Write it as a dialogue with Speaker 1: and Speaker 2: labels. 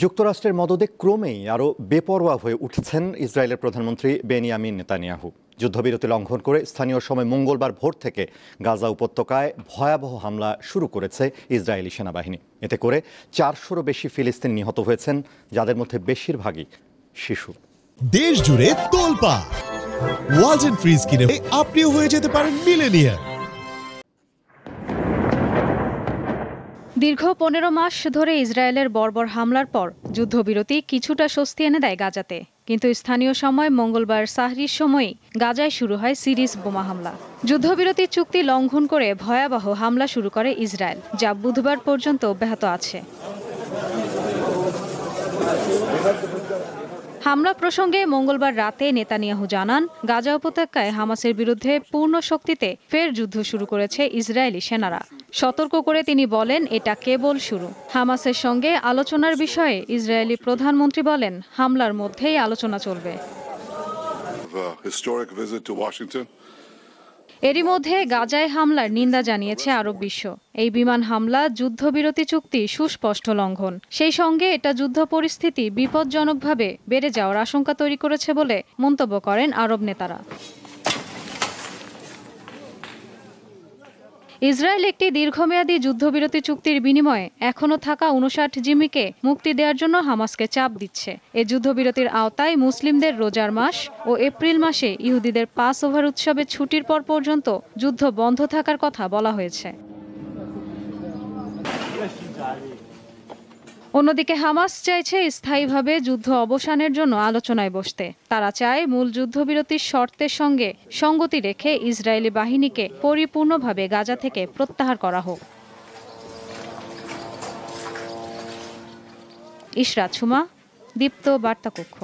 Speaker 1: যুক্তরাষ্ট্রের মদদে ক্রমেই আরও বেপরোয়া হয়ে উঠছেন ইসরায়েলের প্রধানমন্ত্রী বেনিয়ামিন নেতানিয়াহু। যুদ্ধবিরতি লঙ্ঘন করে স্থানীয় সময় মঙ্গলবার ভোর থেকে গাজা উপত্যকায় ভয়াবহ হামলা শুরু করেছে ইসরায়েলি সেনাবাহিনী। এতে করে 400-রও বেশি ফিলিস্তিনি নিহত হয়েছেন, যাদের মধ্যে বেশিরভাগই শিশু।
Speaker 2: দেশ জুড়ে তোলপাড় ওয়ালটন ফ্রিজ কিনে আপনিও হয়ে যেতে পারেন মিলেনিয়ার।
Speaker 3: দীর্ঘ 15 মাস ধরে ইসরায়েলের বর্বর হামলার পর যুদ্ধবিরতি কিছুটা স্বস্তি এনে দেয় গাজাতে, কিন্তু স্থানীয় সময় মঙ্গলবার সাহরির সময়ই গাজায় শুরু হয় সিরিজ বোমা হামলা। যুদ্ধবিরতি চুক্তি লঙ্ঘন করে ভয়াবহ হামলা শুরু করে ইসরায়েল, যা বুধবার পর্যন্ত অব্যাহত আছে। হামলা প্রসঙ্গে মঙ্গলবার রাতে নেতানিয়াহু জানান, গাজা উপত্যকায় হামাসের বিরুদ্ধে পূর্ণ শক্তিতে ফের যুদ্ধ শুরু করেছে ইসরায়েলি সেনারা। সতর্ক করে তিনি বলেন, এটা কেবল শুরু। হামাসের সঙ্গে আলোচনার বিষয়ে ইসরায়েলি প্রধানমন্ত্রী বলেন, হামলার মধ্যেই আলোচনা চলবে। এরই মধ্যে গাজায় হামলার নিন্দা জানিয়েছে আরব বিশ্ব। এই বিমান হামলা যুদ্ধবিরতি চুক্তি সুস্পষ্ট লঙ্ঘন। সেই সঙ্গে এটা যুদ্ধ পরিস্থিতি বিপজ্জনকভাবে বেড়ে যাওয়ার আশঙ্কা তৈরি করেছে বলে মন্তব্য করেন আরব নেতারা। ইসরায়েল একটি দীর্ঘমেয়াদী যুদ্ধবিরতি চুক্তির বিনিময়ে এখনও থাকা 59 জিম্মিকে মুক্তি দেওয়ার জন্য হামাসকে চাপ দিচ্ছে। এই যুদ্ধবিরতির আওতায় মুসলিমদের রোজার মাস ও এপ্রিল মাসে ইহুদিদের পাস ওভার উৎসবের ছুটির পর পর্যন্ত যুদ্ধ বন্ধ থাকার কথা বলা হয়েছে। অন্যদিকে হামাস চাইছে স্থায়ীভাবে যুদ্ধ অবসানের জন্য আলোচনায় বসতে। তারা চায় মূল যুদ্ধবিরতির শর্তের সঙ্গে সঙ্গতি রেখে ইসরায়েলি বাহিনীকে পরিপূর্ণভাবে গাজা থেকে প্রত্যাহার করা হোক। ইশরাত সুমা, দীপ্ত বার্তা কক্ষ।